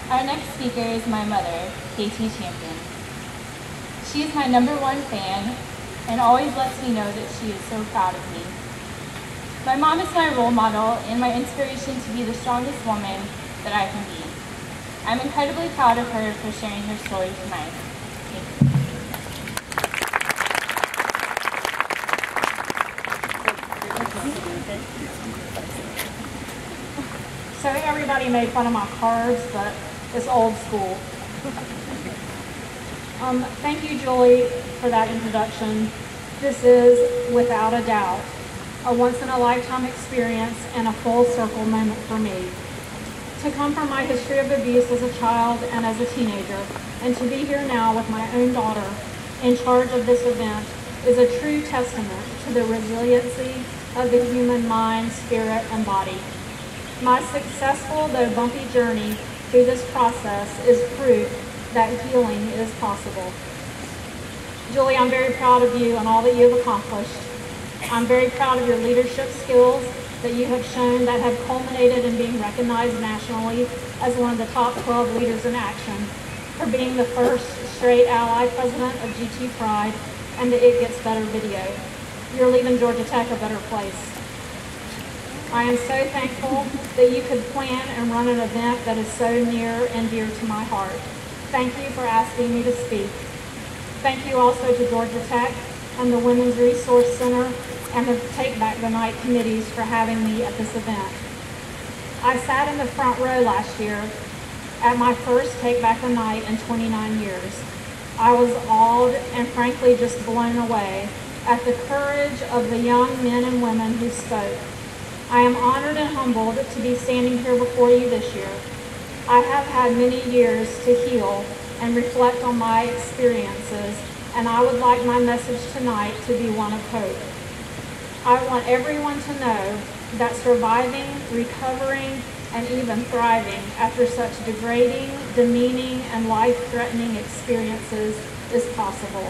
Our next speaker is my mother, KT Champion. She is my #1 fan and always lets me know that she is so proud of me. My mom is my role model and my inspiration to be the strongest woman that I can be. I'm incredibly proud of her for sharing her story tonight. Thank you. So everybody made fun of my carbs, but it's old school. Thank you, Julie, for that introduction. This is, without a doubt, a once-in-a-lifetime experience and a full circle moment for me. To come from my history of abuse as a child and as a teenager, and to be here now with my own daughter in charge of this event is a true testament to the resiliency of the human mind, spirit, and body. My successful, though bumpy journey through this process is proof that healing is possible. Julie, I'm very proud of you and all that you have accomplished. I'm very proud of your leadership skills that you have shown that have culminated in being recognized nationally as one of the top 12 leaders in action, for being the first straight ally president of GT Pride and the It Gets Better video. You're leaving Georgia Tech a better place. I am so thankful that you could plan and run an event that is so near and dear to my heart. Thank you for asking me to speak. Thank you also to Georgia Tech and the Women's Resource Center and the Take Back the Night committees for having me at this event. I sat in the front row last year at my first Take Back the Night in 29 years. I was awed and frankly just blown away at the courage of the young men and women who spoke. I am honored and humbled to be standing here before you this year. I have had many years to heal and reflect on my experiences, and I would like my message tonight to be one of hope. I want everyone to know that surviving, recovering, and even thriving after such degrading, demeaning, and life-threatening experiences is possible.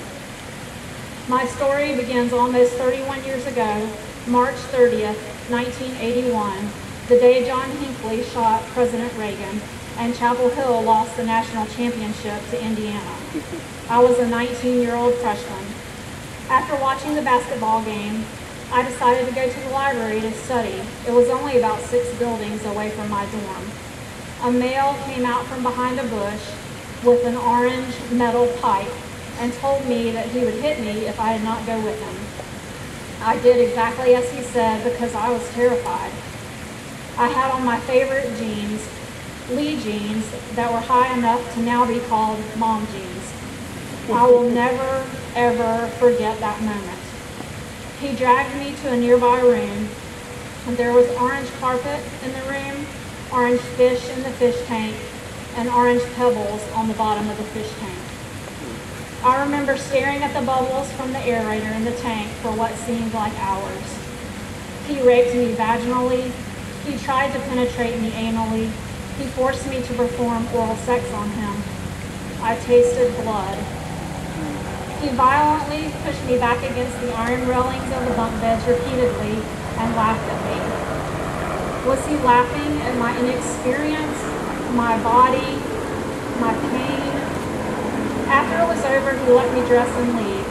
My story begins almost 31 years ago, March 30th, 1981, the day John Hinckley shot President Reagan and Chapel Hill lost the national championship to Indiana. I was a 19-year-old freshman. After watching the basketball game, I decided to go to the library to study. It was only about 6 buildings away from my dorm. A male came out from behind a bush with an orange metal pipe and told me that he would hit me if I did not go with him. I did exactly as he said because I was terrified. I had on my favorite jeans, Lee jeans, that were high enough to now be called mom jeans. I will never, ever forget that moment. He dragged me to a nearby room, and there was orange carpet in the room, orange fish in the fish tank, and orange pebbles on the bottom of the fish tank. I remember staring at the bubbles from the aerator in the tank for what seemed like hours. He raped me vaginally. He tried to penetrate me anally. He forced me to perform oral sex on him. I tasted blood. He violently pushed me back against the iron railings of the bunk beds repeatedly and laughed at me. Was he laughing at my inexperience, my body, my pain? After it was over, he let me dress and leave.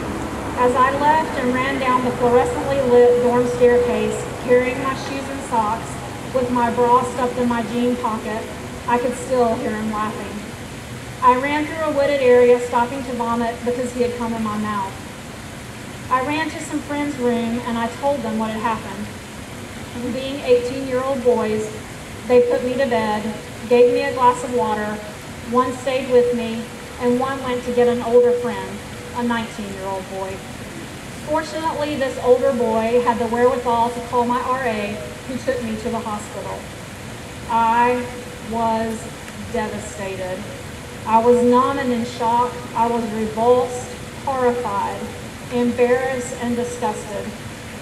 As I left and ran down the fluorescently lit dorm staircase, carrying my shoes and socks, with my bra stuffed in my jean pocket, I could still hear him laughing. I ran through a wooded area, stopping to vomit because he had come in my mouth. I ran to some friends' room and I told them what had happened. And being 18-year-old boys, they put me to bed, gave me a glass of water, one stayed with me, and one went to get an older friend, a 19-year-old boy. Fortunately, this older boy had the wherewithal to call my RA, who took me to the hospital. I was devastated. I was numb and in shock. I was revulsed, horrified, embarrassed, and disgusted.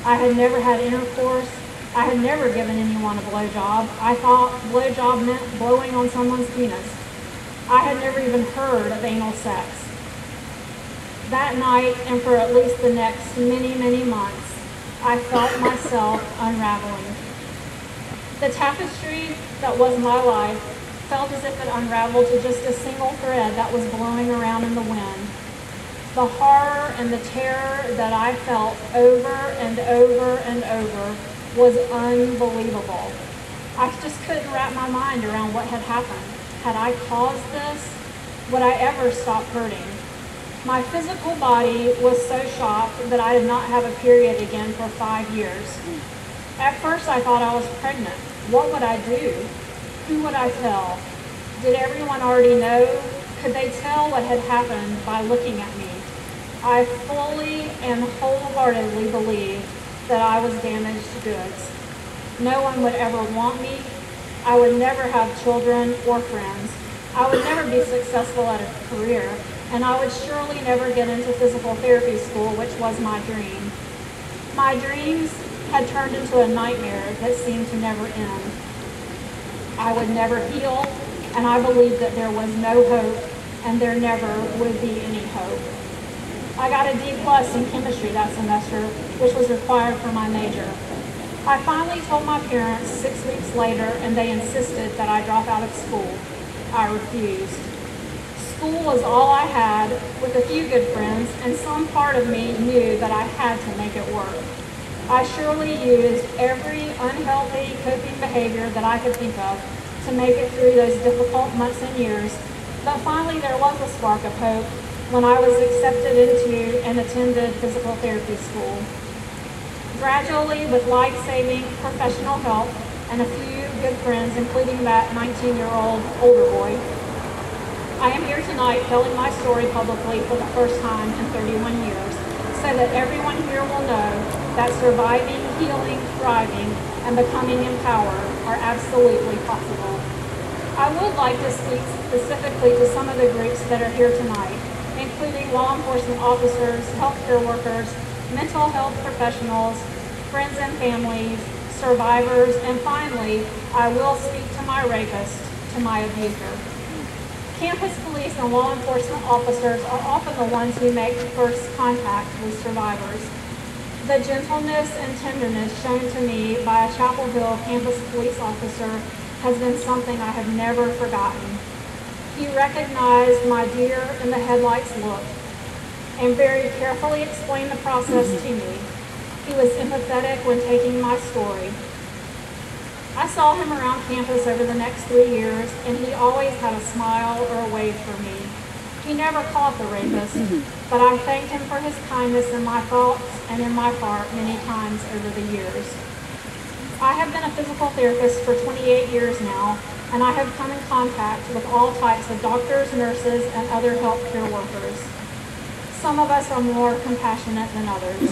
I had never had intercourse. I had never given anyone a blowjob. I thought blowjob meant blowing on someone's penis. I had never even heard of anal sex. That night, and for at least the next many, many months, I felt myself unraveling. The tapestry that was my life felt as if it unraveled to just a single thread that was blowing around in the wind. The horror and the terror that I felt over and over and over was unbelievable. I just couldn't wrap my mind around what had happened. Had I caused this? Would I ever stop hurting? My physical body was so shocked that I did not have a period again for 5 years. At first I thought I was pregnant. What would I do? Who would I tell? Did everyone already know? Could they tell what had happened by looking at me? I fully and wholeheartedly believed that I was damaged goods. No one would ever want me. I would never have children or friends. I would never be successful at a career, and I would surely never get into physical therapy school, which was my dream. My dreams had turned into a nightmare that seemed to never end. I would never heal, and I believed that there was no hope, and there never would be any hope. I got a D+ in chemistry that semester, which was required for my major. I finally told my parents 6 weeks later, and they insisted that I drop out of school. I refused. School was all I had, with a few good friends, and some part of me knew that I had to make it work. I surely used every unhealthy coping behavior that I could think of to make it through those difficult months and years, but finally there was a spark of hope when I was accepted into and attended physical therapy school. Gradually, with life-saving professional help and a few good friends, including that 19-year-old older boy, I am here tonight telling my story publicly for the first time in 31 years, so that everyone here will know that surviving, healing, thriving, and becoming empowered are absolutely possible. I would like to speak specifically to some of the groups that are here tonight, including law enforcement officers, healthcare workers, mental health professionals, friends and families, survivors, and finally, I will speak to my rapist, to my abuser. Campus police and law enforcement officers are often the ones who make first contact with survivors. The gentleness and tenderness shown to me by a Chapel Hill campus police officer has been something I have never forgotten. He recognized my deer in the headlights look and very carefully explained the process to me. He was empathetic when taking my story. I saw him around campus over the next 3 years, and he always had a smile or a wave for me. He never caught the rapist, but I thanked him for his kindness in my thoughts and in my heart many times over the years. I have been a physical therapist for 28 years now, and I have come in contact with all types of doctors, nurses, and other healthcare workers. Some of us are more compassionate than others.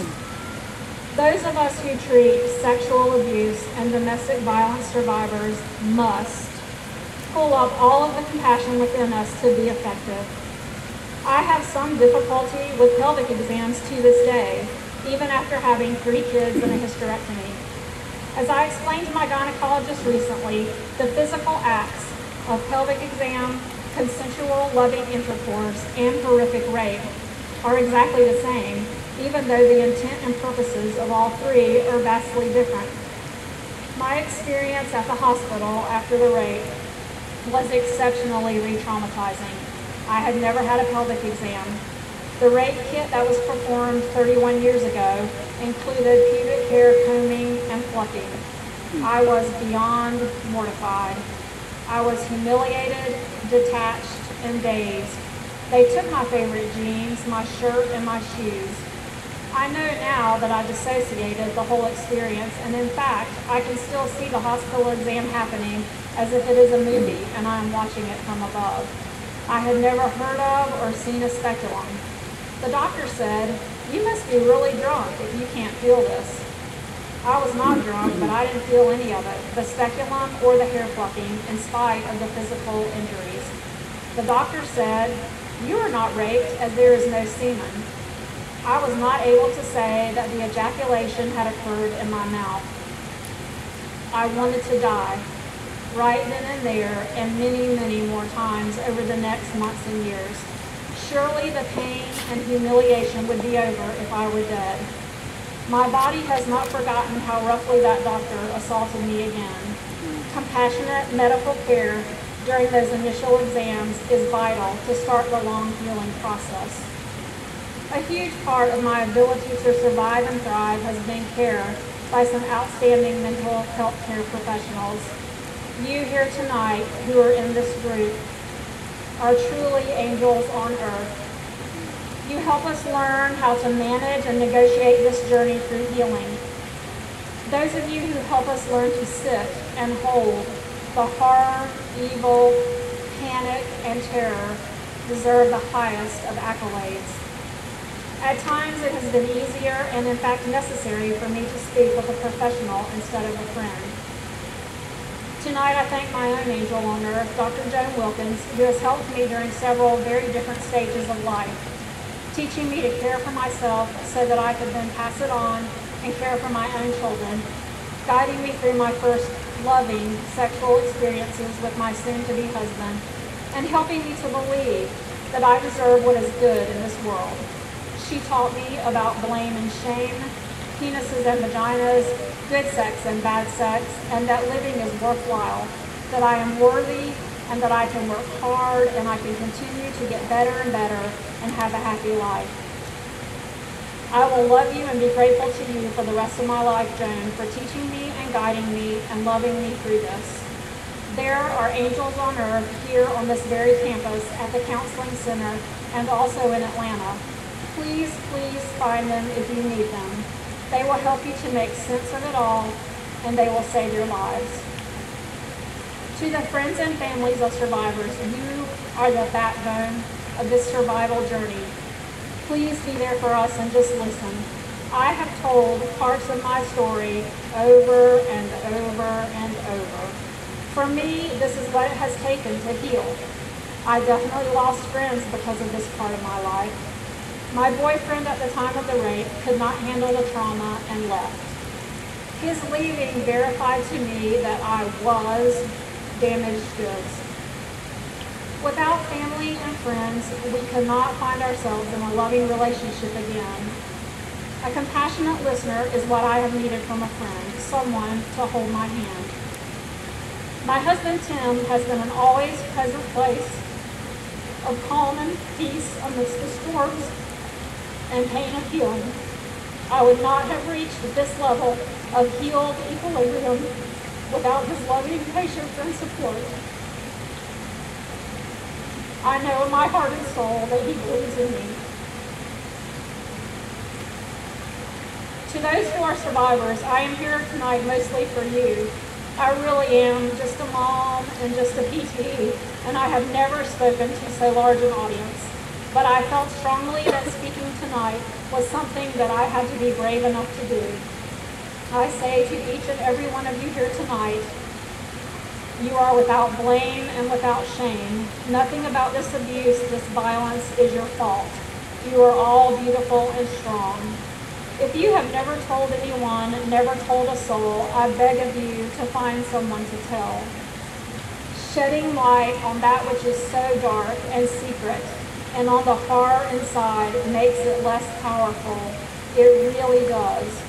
Those of us who treat sexual abuse and domestic violence survivors must pull up all of the compassion within us to be effective. I have some difficulty with pelvic exams to this day, even after having 3 kids and a hysterectomy. As I explained to my gynecologist recently, the physical acts of pelvic exam, consensual loving intercourse, and horrific rape are exactly the same, even though the intent and purposes of all 3 are vastly different. My experience at the hospital after the rape was exceptionally re-traumatizing. I had never had a pelvic exam. The rape kit that was performed 31 years ago included pubic hair combing and plucking. I was beyond mortified. I was humiliated, detached, and dazed. They took my favorite jeans, my shirt, and my shoes. I know now that I dissociated the whole experience, and in fact, I can still see the hospital exam happening as if it is a movie and I am watching it from above. I had never heard of or seen a speculum. The doctor said, "You must be really drunk if you can't feel this." I was not drunk, but I didn't feel any of it, the speculum or the hair plucking, in spite of the physical injuries. The doctor said, "You are not raped as there is no semen." I was not able to say that the ejaculation had occurred in my mouth. I wanted to die, right then and there, and many, many more times over the next months and years. Surely the pain and humiliation would be over if I were dead. My body has not forgotten how roughly that doctor assaulted me again. Compassionate medical care during those initial exams is vital to start the long healing process. A huge part of my ability to survive and thrive has been care by some outstanding mental health care professionals. You here tonight who are in this group are truly angels on earth. You help us learn how to manage and negotiate this journey through healing. Those of you who help us learn to sit and hold the horror, evil, panic, and terror deserve the highest of accolades. At times it has been easier and in fact necessary for me to speak with a professional instead of a friend. Tonight I thank my own angel on earth, Dr. Joan Wilkins, who has helped me during several very different stages of life, teaching me to care for myself so that I could then pass it on and care for my own children, guiding me through my first loving sexual experiences with my soon-to-be husband, and helping me to believe that I deserve what is good in this world. She taught me about blame and shame, penises and vaginas, good sex and bad sex, and that living is worthwhile, that I am worthy, and that I can work hard and I can continue to get better and better and have a happy life. I will love you and be grateful to you for the rest of my life, Joan, for teaching me and guiding me and loving me through this. There are angels on earth here on this very campus at the Counseling Center and also in Atlanta. Please, please find them if you need them. They will help you to make sense of it all, and they will save your lives. To the friends and families of survivors, you are the backbone of this survival journey. Please be there for us and just listen. I have told parts of my story over and over and over. For me, this is what it has taken to heal. I definitely lost friends because of this part of my life. My boyfriend at the time of the rape could not handle the trauma and left. His leaving verified to me that I was damaged goods. Without family and friends, we could not find ourselves in a loving relationship again. A compassionate listener is what I have needed from a friend, someone to hold my hand. My husband, Tim, has been an always present place of calm and peace amidst the storms and pain of healing. I would not have reached this level of healed equilibrium without his loving patience and support. I know in my heart and soul that he believes in me. To those who are survivors, I am here tonight mostly for you. I really am just a mom and just a PT, and I have never spoken to so large an audience. But I felt strongly that speaking tonight was something that I had to be brave enough to do. I say to each and every one of you here tonight, you are without blame and without shame. Nothing about this abuse, this violence is your fault. You are all beautiful and strong. If you have never told anyone, never told a soul, I beg of you to find someone to tell. Shedding light on that which is so dark and secret and on the horror inside makes it less powerful. It really does.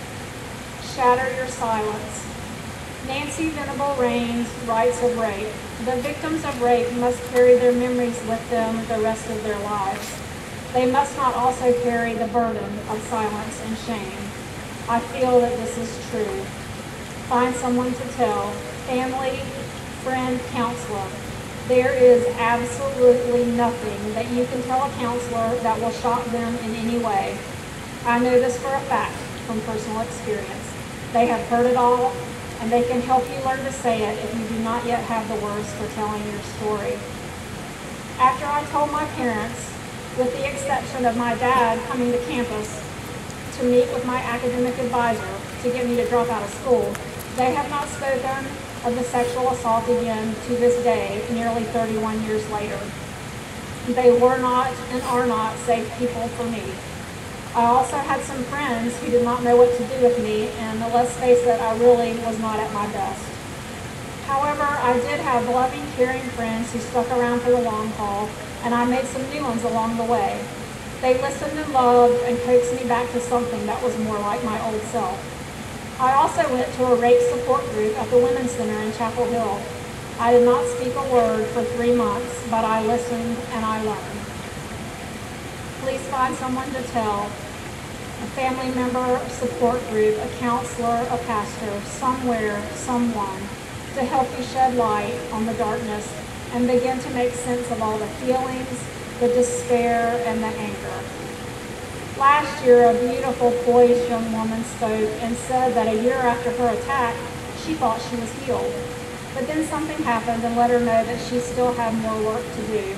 Shatter your silence. Nancy Venable Raines writes of rape. The victims of rape must carry their memories with them the rest of their lives. They must not also carry the burden of silence and shame. I feel that this is true. Find someone to tell. Family, friend, counselor. There is absolutely nothing that you can tell a counselor that will shock them in any way. I know this for a fact from personal experience. They have heard it all, and they can help you learn to say it if you do not yet have the words for telling your story. After I told my parents, with the exception of my dad coming to campus to meet with my academic advisor to get me to drop out of school, they have not spoken of the sexual assault again to this day, nearly 31 years later. They were not and are not safe people for me. I also had some friends who did not know what to do with me, and let's face it, I really was not at my best. However, I did have loving, caring friends who stuck around for the long haul, and I made some new ones along the way. They listened and loved and coaxed me back to something that was more like my old self. I also went to a rape support group at the Women's Center in Chapel Hill. I did not speak a word for 3 months, but I listened and I learned. Please find someone to tell, a family member, support group, a counselor, a pastor, somewhere, someone, to help you shed light on the darkness and begin to make sense of all the feelings, the despair, and the anger. Last year, a beautiful, poised young woman spoke and said that a year after her attack, she thought she was healed. But then something happened and let her know that she still had more work to do.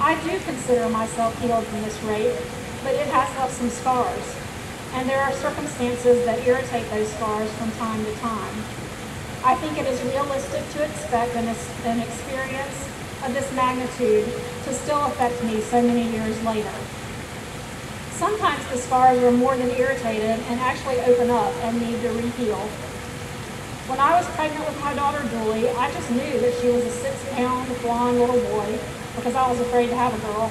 I do consider myself healed from this rape, but it has left some scars. And there are circumstances that irritate those scars from time to time. I think it is realistic to expect an experience of this magnitude to still affect me so many years later. Sometimes the scars are more than irritated and actually open up and need to re-heal. When I was pregnant with my daughter Julie, I just knew that she was a 6-pound blonde little boy because I was afraid to have a girl.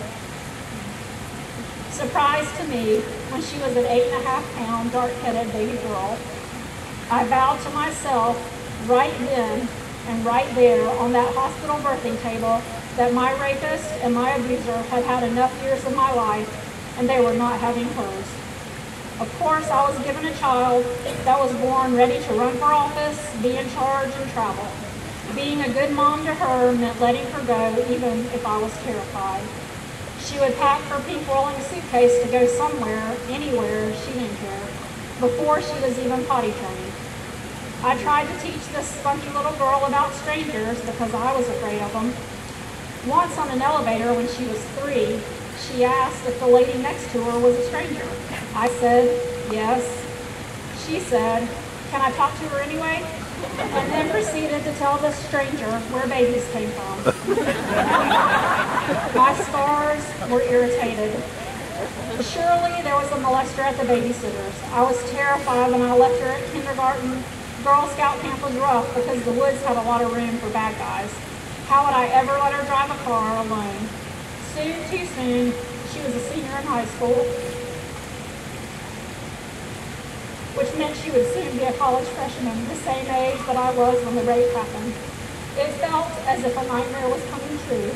Surprise to me, when she was an 8.5-pound dark-headed baby girl, I vowed to myself right then and right there on that hospital birthing table that my rapist and my abuser had had enough years of my life and they were not having hers. Of course, I was given a child that was born ready to run for office, be in charge, and travel. Being a good mom to her meant letting her go even if I was terrified. She would pack her pink rolling suitcase to go somewhere, anywhere, she didn't care, before she was even potty trained. I tried to teach this spunky little girl about strangers because I was afraid of them. Once on an elevator when she was 3, she asked if the lady next to her was a stranger. I said, yes. She said, can I talk to her anyway? And then proceeded to tell this stranger where babies came from. My scars were irritated. Surely there was a molester at the babysitter's. I was terrified when I left her at kindergarten. Girl Scout camp was rough because the woods had a lot of room for bad guys. How would I ever let her drive a car alone? Soon, too soon, she was a senior in high school, which meant she would soon be a college freshman, the same age that I was when the rape happened. It felt as if a nightmare was coming true.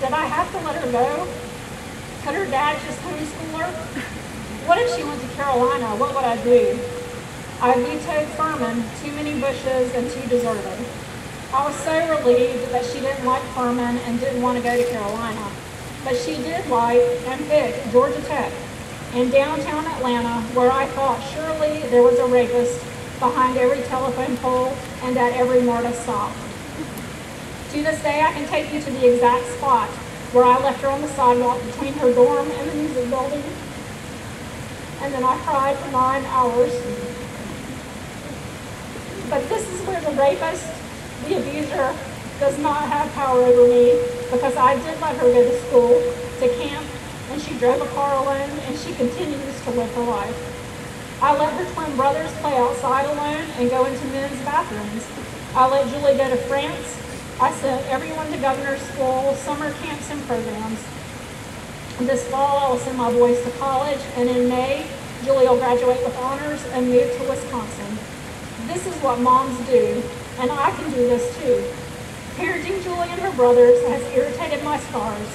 Did I have to let her go? Could her dad just homeschool her? What if she went to Carolina? What would I do? I vetoed Furman, too many bushes and too deserted. I was so relieved that she didn't like Furman and didn't want to go to Carolina. But she did like and pick Georgia Tech in downtown Atlanta, where I thought surely there was a rapist behind every telephone pole and at every MARTA stop. To this day, I can take you to the exact spot where I left her on the sidewalk between her dorm and the music building. And then I cried for 9 hours. But this is where the rapist, the abuser, does not have power over me, because I did let her go to school, to camp, and she drove a car alone, and she continues to live her life. I let her twin brothers play outside alone and go into men's bathrooms. I let Julie go to France. I sent everyone to governor's school, summer camps, and programs. This fall, I will send my boys to college, and in May, Julie will graduate with honors and move to Wisconsin. This is what moms do, and I can do this too. Parenting Julie and her brothers has irritated my scars,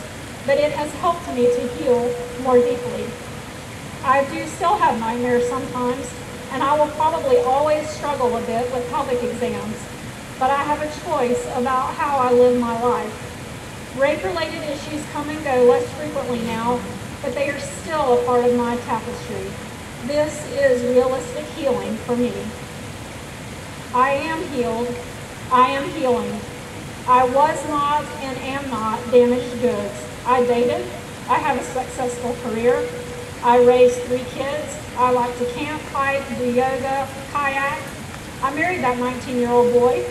but it has helped me to heal more deeply. I do still have nightmares sometimes, and I will probably always struggle a bit with public exams, but I have a choice about how I live my life. Rape-related issues come and go less frequently now, but they are still a part of my tapestry. This is realistic healing for me. I am healed. I am healing. I was not and am not damaged goods. I dated. I have a successful career. I raised 3 kids. I like to camp, hike, do yoga, kayak. I married that 19-year-old boy.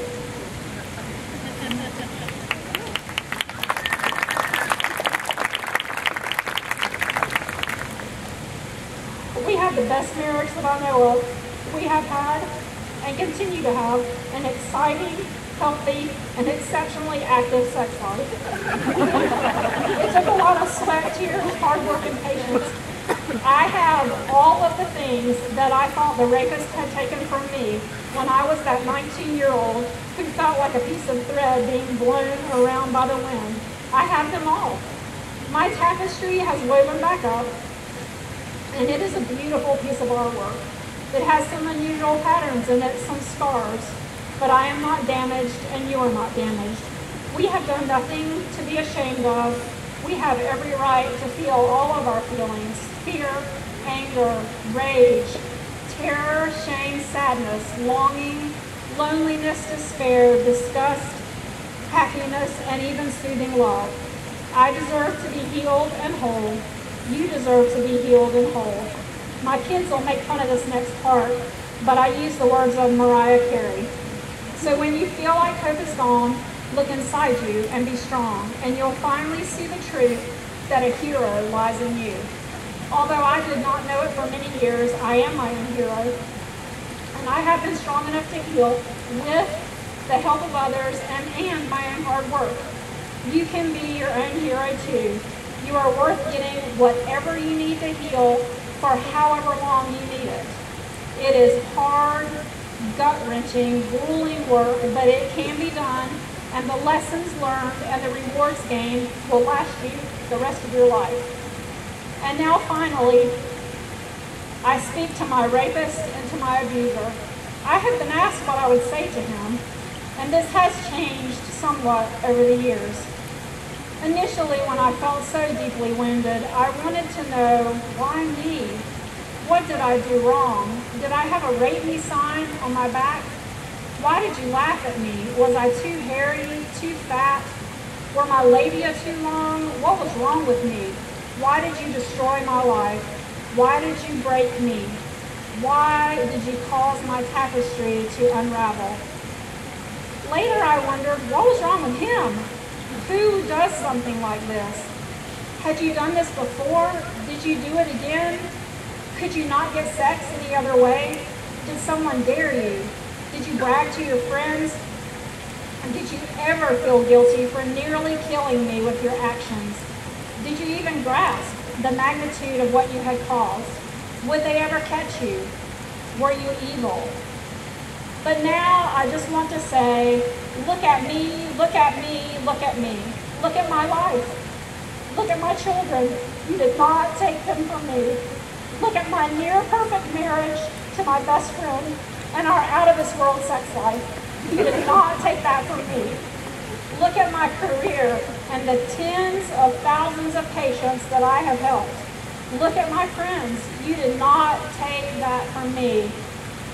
We have the best marriage that I know of. We have had and continue to have an exciting, healthy, and exceptionally active sex life. It took a lot of sweat, tears, hard work, and patience, I have all of the things that I thought the rapist had taken from me when I was that 19-year-old who felt like a piece of thread being blown around by the wind. I have them all. My tapestry has woven back up, and it is a beautiful piece of artwork. It has some unusual patterns in it, some scars, but I am not damaged and you are not damaged. We have done nothing to be ashamed of. We have every right to feel all of our feelings: fear, anger, rage, terror, shame, sadness, longing, loneliness, despair, disgust, happiness, and even soothing love. I deserve to be healed and whole. You deserve to be healed and whole. My kids will make fun of this next part, but I use the words of Mariah Carey. So when you feel like hope is gone, look inside you and be strong, and you'll finally see the truth that a hero lies in you. Although I did not know it for many years, I am my own hero, and I have been strong enough to heal with the help of others and my own hard work. You can be your own hero too. You are worth getting whatever you need to heal for however long you need it. It is hard, gut-wrenching, grueling work, but it can be done, and the lessons learned and the rewards gained will last you the rest of your life. And now finally, I speak to my rapist and to my abuser. I have been asked what I would say to him, and this has changed somewhat over the years. Initially, when I felt so deeply wounded, I wanted to know, why me? What did I do wrong? Did I have a rape me sign on my back? Why did you laugh at me? Was I too hairy, too fat? Were my labia too long? What was wrong with me? Why did you destroy my life? Why did you break me? Why did you cause my tapestry to unravel? Later I wondered, what was wrong with him? Who does something like this? Had you done this before? Did you do it again? Could you not get sex any other way? Did someone dare you? Did you brag to your friends? And did you ever feel guilty for nearly killing me with your actions? Did you even grasp the magnitude of what you had caused? Would they ever catch you? Were you evil? But now I just want to say, look at me, look at me, look at me. Look at my life. Look at my children. You did not take them from me. Look at my near perfect marriage to my best friend and our out of this world sex life. You did not take that from me. Look at my career and the tens of thousands of patients that I have helped. Look at my friends. You did not take that from me.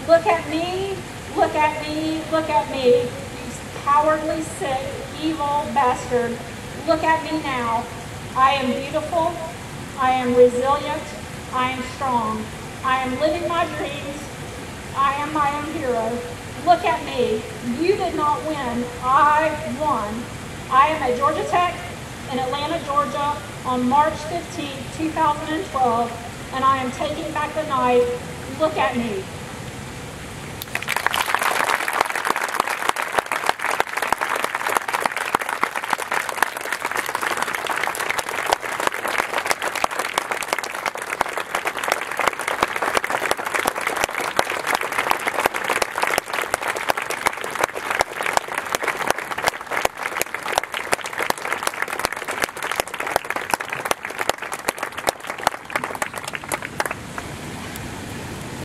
Look at me, look at me, look at me. You cowardly, sick, evil bastard. Look at me now. I am beautiful. I am resilient. I am strong. I am living my dreams. I am my own hero. Look at me. You did not win. I won. I am at Georgia Tech in Atlanta, Georgia on March 15, 2012, and I am taking back the night. Look at me.